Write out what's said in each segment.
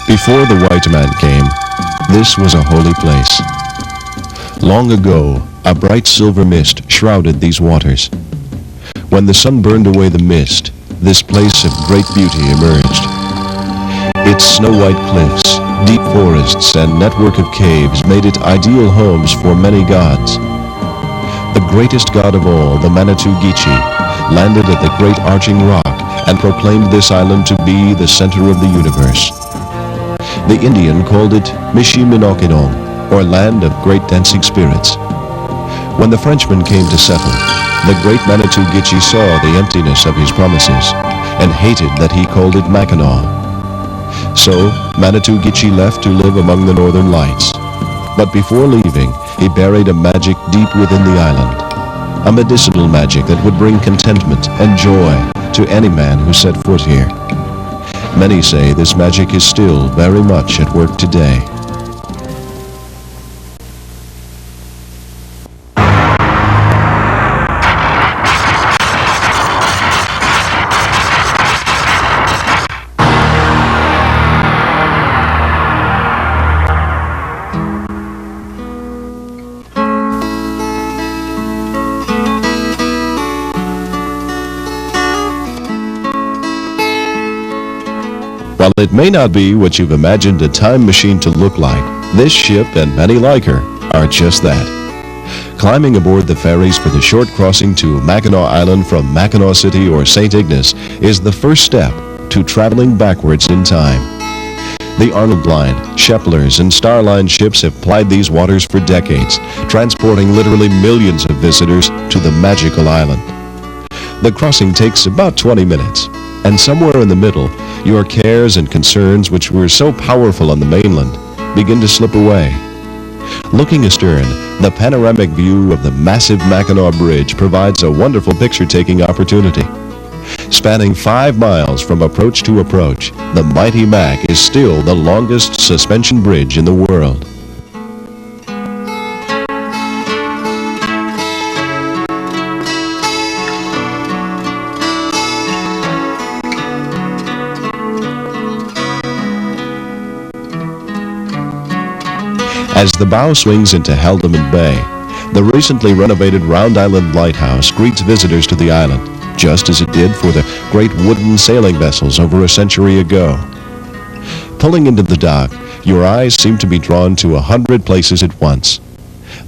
Before the white man came, this was a holy place. Long ago, a bright silver mist shrouded these waters. When the sun burned away the mist, this place of great beauty emerged. Its snow-white cliffs, deep forests, and network of caves made it ideal homes for many gods. The greatest god of all, the Manitou Gichi, landed at the great arching rock and proclaimed this island to be the center of the universe. The Indian called it Michi-Minokidong, or land of great dancing spirits. When the Frenchman came to settle, the great Manitou Gichi saw the emptiness of his promises and hated that he called it Mackinac. So Manitou Gichi left to live among the northern lights. But before leaving, he buried a magic deep within the island, a medicinal magic that would bring contentment and joy to any man who set foot here. Many say this magic is still very much at work today. While it may not be what you've imagined a time machine to look like, this ship and many like her are just that. Climbing aboard the ferries for the short crossing to Mackinac Island from Mackinac City or St. Ignace is the first step to traveling backwards in time. The Arnold Line, Shepler's, and Star Line ships have plied these waters for decades, transporting literally millions of visitors to the magical island. The crossing takes about 20 minutes. And somewhere in the middle, your cares and concerns, which were so powerful on the mainland, begin to slip away. Looking astern, the panoramic view of the massive Mackinac Bridge provides a wonderful picture-taking opportunity. Spanning 5 miles from approach to approach, the mighty Mac is still the longest suspension bridge in the world. As the bow swings into Haldimand Bay, the recently renovated Round Island Lighthouse greets visitors to the island, just as it did for the great wooden sailing vessels over a century ago. Pulling into the dock, your eyes seem to be drawn to 100 places at once.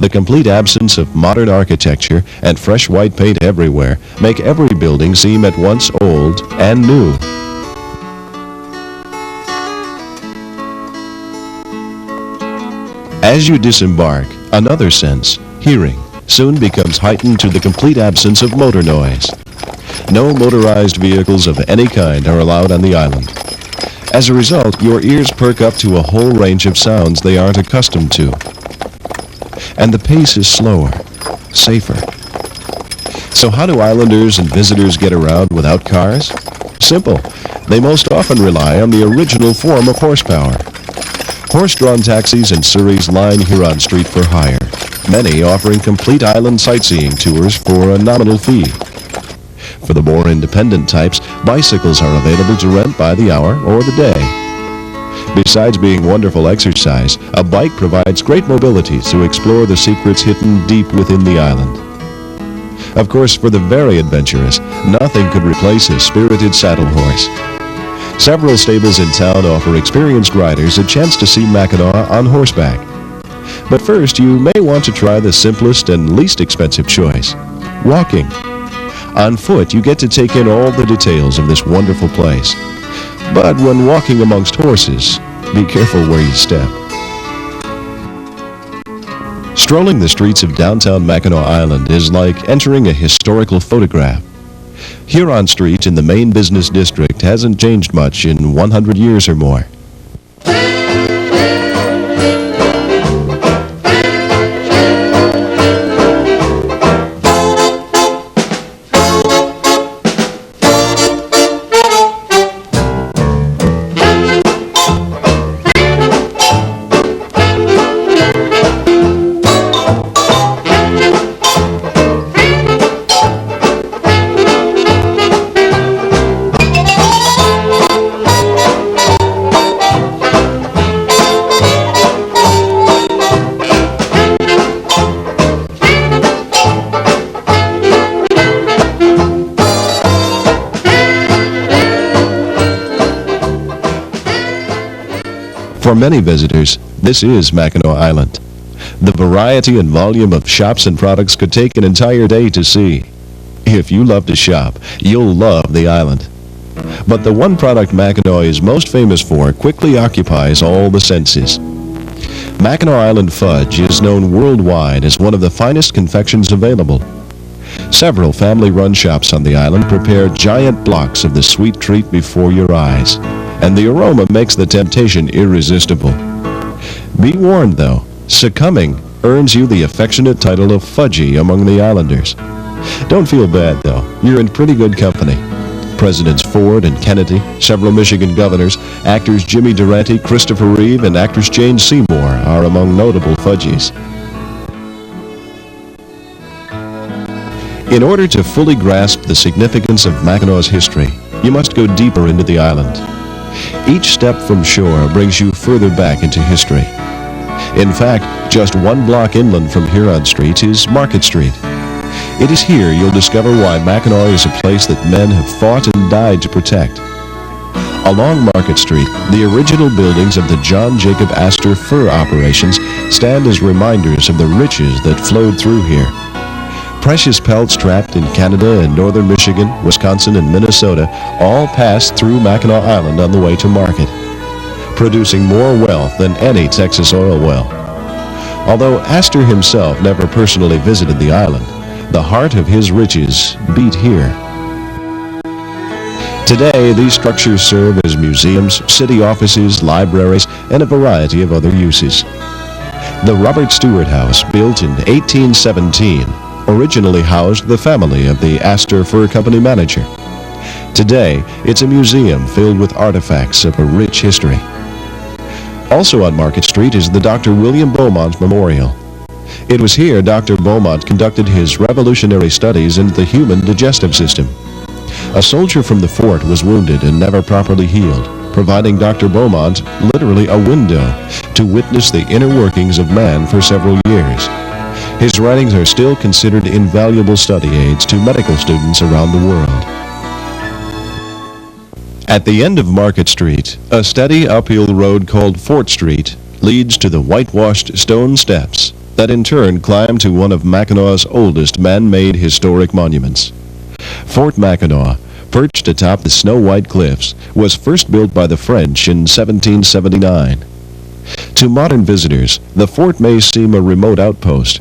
The complete absence of modern architecture and fresh white paint everywhere make every building seem at once old and new. As you disembark, another sense, hearing, soon becomes heightened to the complete absence of motor noise. No motorized vehicles of any kind are allowed on the island. As a result, your ears perk up to a whole range of sounds they aren't accustomed to. And the pace is slower, safer. So how do islanders and visitors get around without cars? Simple. They most often rely on the original form of horsepower. Horse-drawn taxis and Surreys line Huron Street for hire, many offering complete island sightseeing tours for a nominal fee. For the more independent types, bicycles are available to rent by the hour or the day. Besides being wonderful exercise, a bike provides great mobility to explore the secrets hidden deep within the island. Of course, for the very adventurous, nothing could replace a spirited saddle horse. Several stables in town offer experienced riders a chance to see Mackinac on horseback. But first, you may want to try the simplest and least expensive choice, walking. On foot, you get to take in all the details of this wonderful place. But when walking amongst horses, be careful where you step. Strolling the streets of downtown Mackinac Island is like entering a historical photograph. Huron Street in the main business district hasn't changed much in 100 years or more. For many visitors, this is Mackinac Island. The variety and volume of shops and products could take an entire day to see. If you love to shop, you'll love the island. But the one product Mackinac is most famous for quickly occupies all the senses. Mackinac Island fudge is known worldwide as one of the finest confections available. Several family-run shops on the island prepare giant blocks of the sweet treat before your eyes, and the aroma makes the temptation irresistible. Be warned, though, succumbing earns you the affectionate title of Fudgy among the islanders. Don't feel bad, though. You're in pretty good company. Presidents Ford and Kennedy, several Michigan governors, actors Jimmy Durante, Christopher Reeve, and actress Jane Seymour are among notable Fudgies. In order to fully grasp the significance of Mackinac's history, you must go deeper into the island. Each step from shore brings you further back into history. In fact, just one block inland from Huron Street is Market Street. It is here you'll discover why Mackinac is a place that men have fought and died to protect. Along Market Street, the original buildings of the John Jacob Astor fur operations stand as reminders of the riches that flowed through here. Precious pelts trapped in Canada and northern Michigan, Wisconsin, and Minnesota all passed through Mackinac Island on the way to market, producing more wealth than any Texas oil well. Although Astor himself never personally visited the island, the heart of his riches beat here. Today, these structures serve as museums, city offices, libraries, and a variety of other uses. The Robert Stewart House, built in 1817, originally housed the family of the Astor Fur Company manager. Today, it's a museum filled with artifacts of a rich history. Also on Market Street is the Dr. William Beaumont Memorial. It was here Dr. Beaumont conducted his revolutionary studies into the human digestive system. A soldier from the fort was wounded and never properly healed, providing Dr. Beaumont literally a window to witness the inner workings of man for several years. His writings are still considered invaluable study aids to medical students around the world. At the end of Market Street, a steady uphill road called Fort Street leads to the whitewashed stone steps that in turn climb to one of Mackinac's oldest man-made historic monuments. Fort Mackinac, perched atop the snow-white cliffs, was first built by the French in 1779. To modern visitors, the fort may seem a remote outpost,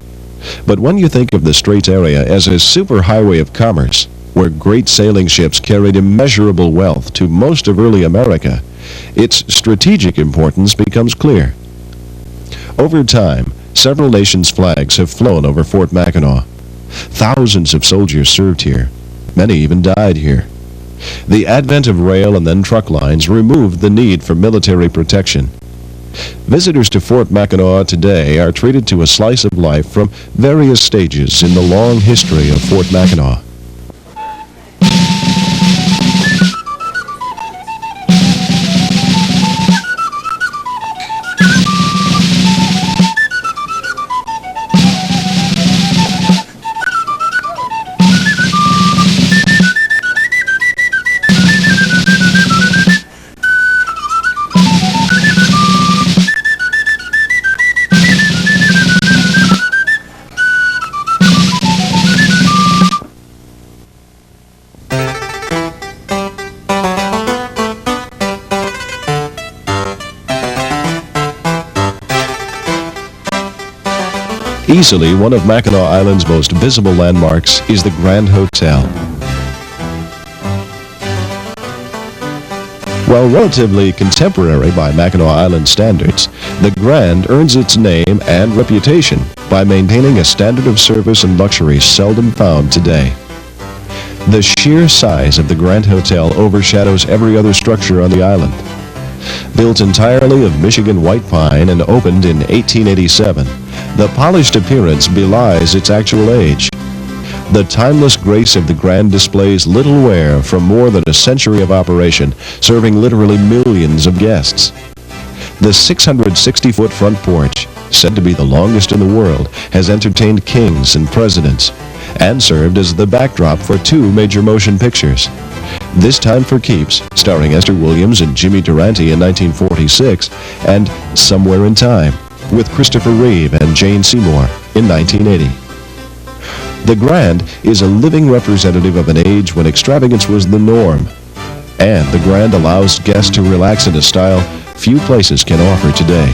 but when you think of the Straits area as a superhighway of commerce, where great sailing ships carried immeasurable wealth to most of early America, its strategic importance becomes clear. Over time, several nations' flags have flown over Fort Mackinac. Thousands of soldiers served here. Many even died here. The advent of rail and then truck lines removed the need for military protection. Visitors to Fort Mackinac today are treated to a slice of life from various stages in the long history of Fort Mackinac. Easily one of Mackinac Island's most visible landmarks is the Grand Hotel. While relatively contemporary by Mackinac Island standards, the Grand earns its name and reputation by maintaining a standard of service and luxury seldom found today. The sheer size of the Grand Hotel overshadows every other structure on the island. Built entirely of Michigan white pine and opened in 1887, the polished appearance belies its actual age. The timeless grace of the Grand displays little wear from more than a century of operation, serving literally millions of guests. The 660-foot front porch, said to be the longest in the world, has entertained kings and presidents, and served as the backdrop for two major motion pictures. This Time for Keeps, starring Esther Williams and Jimmy Durante in 1946, and Somewhere in Time, with Christopher Reeve and Jane Seymour in 1980. The Grand is a living representative of an age when extravagance was the norm, and the Grand allows guests to relax in a style few places can offer today.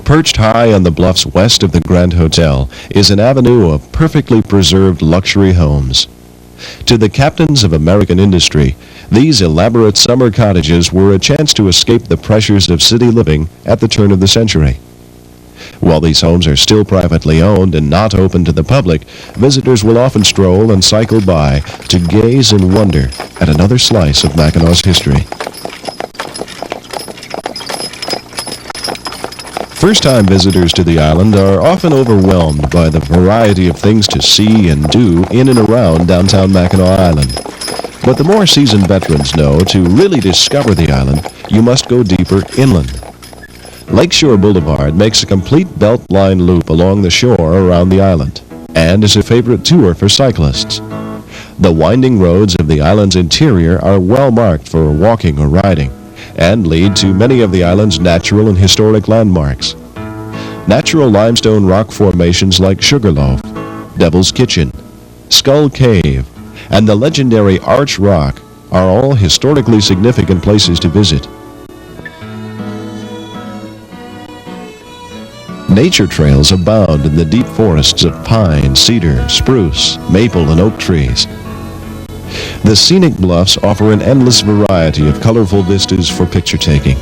Perched high on the bluffs west of the Grand Hotel is an avenue of perfectly preserved luxury homes. To the captains of American industry, these elaborate summer cottages were a chance to escape the pressures of city living at the turn of the century. While these homes are still privately owned and not open to the public, visitors will often stroll and cycle by to gaze in wonder at another slice of Mackinac's history. First-time visitors to the island are often overwhelmed by the variety of things to see and do in and around downtown Mackinac Island. But the more seasoned veterans know to really discover the island, you must go deeper inland. Lakeshore Boulevard makes a complete belt-line loop along the shore around the island and is a favorite tour for cyclists. The winding roads of the island's interior are well marked for walking or riding, and lead to many of the island's natural and historic landmarks. Natural limestone rock formations like Sugarloaf, Devil's Kitchen, Skull Cave, and the legendary Arch Rock are all historically significant places to visit. Nature trails abound in the deep forests of pine, cedar, spruce, maple, and oak trees. The scenic bluffs offer an endless variety of colorful vistas for picture taking.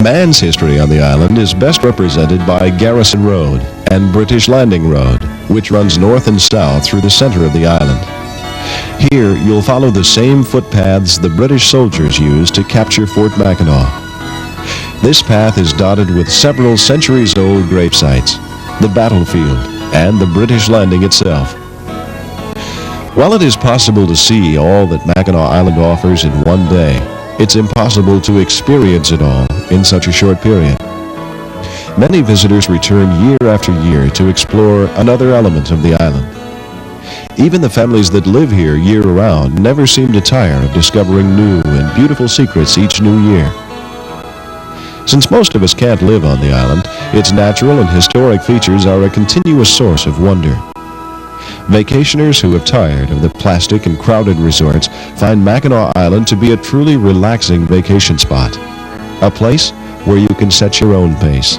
Man's history on the island is best represented by Garrison Road and British Landing Road, which runs north and south through the center of the island. Here, you'll follow the same footpaths the British soldiers used to capture Fort Mackinac. This path is dotted with several centuries-old grave sites, the battlefield, and the British landing itself. While it is possible to see all that Mackinac Island offers in one day, it's impossible to experience it all in such a short period. Many visitors return year after year to explore another element of the island. Even the families that live here year-round never seem to tire of discovering new and beautiful secrets each new year. Since most of us can't live on the island, its natural and historic features are a continuous source of wonder. Vacationers who have tired of the plastic and crowded resorts find Mackinac Island to be a truly relaxing vacation spot, a place where you can set your own pace.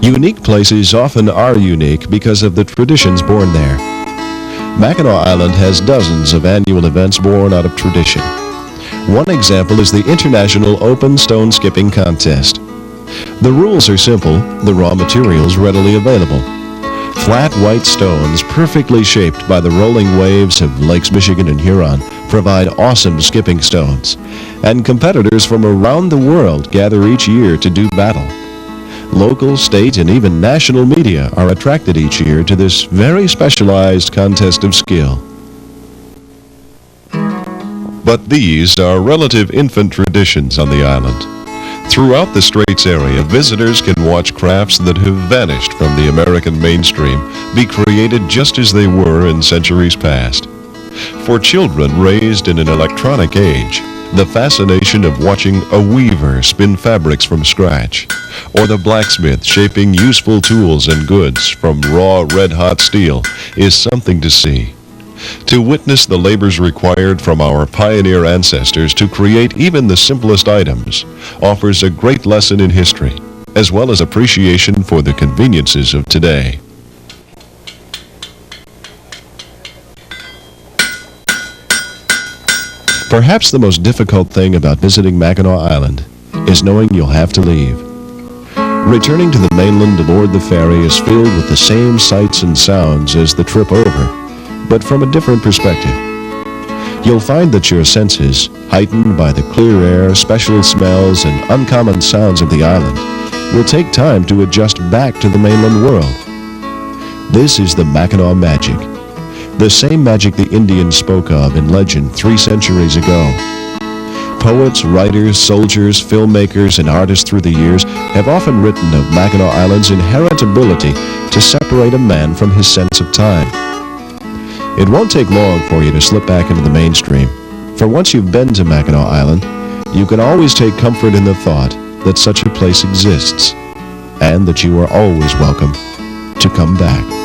Unique places often are unique because of the traditions born there. Mackinac Island has dozens of annual events born out of tradition. One example is the International Open Stone Skipping Contest. The rules are simple, the raw materials readily available. Flat white stones perfectly shaped by the rolling waves of Lakes Michigan and Huron provide awesome skipping stones, and competitors from around the world gather each year to do battle. Local, state, and even national media are attracted each year to this very specialized contest of skill. But these are relative infant traditions on the island. Throughout the Straits area, visitors can watch crafts that have vanished from the American mainstream be created just as they were in centuries past. For children raised in an electronic age, the fascination of watching a weaver spin fabrics from scratch, or the blacksmith shaping useful tools and goods from raw red-hot steel is something to see. To witness the labors required from our pioneer ancestors to create even the simplest items offers a great lesson in history, as well as appreciation for the conveniences of today. Perhaps the most difficult thing about visiting Mackinac Island is knowing you'll have to leave. Returning to the mainland aboard the ferry is filled with the same sights and sounds as the trip over, but from a different perspective. You'll find that your senses, heightened by the clear air, special smells, and uncommon sounds of the island, will take time to adjust back to the mainland world. This is the Mackinac magic. The same magic the Indians spoke of in legend 3 centuries ago. Poets, writers, soldiers, filmmakers, and artists through the years have often written of Mackinac Island's inherent ability to separate a man from his sense of time. It won't take long for you to slip back into the mainstream, for once you've been to Mackinac Island, you can always take comfort in the thought that such a place exists, and that you are always welcome to come back.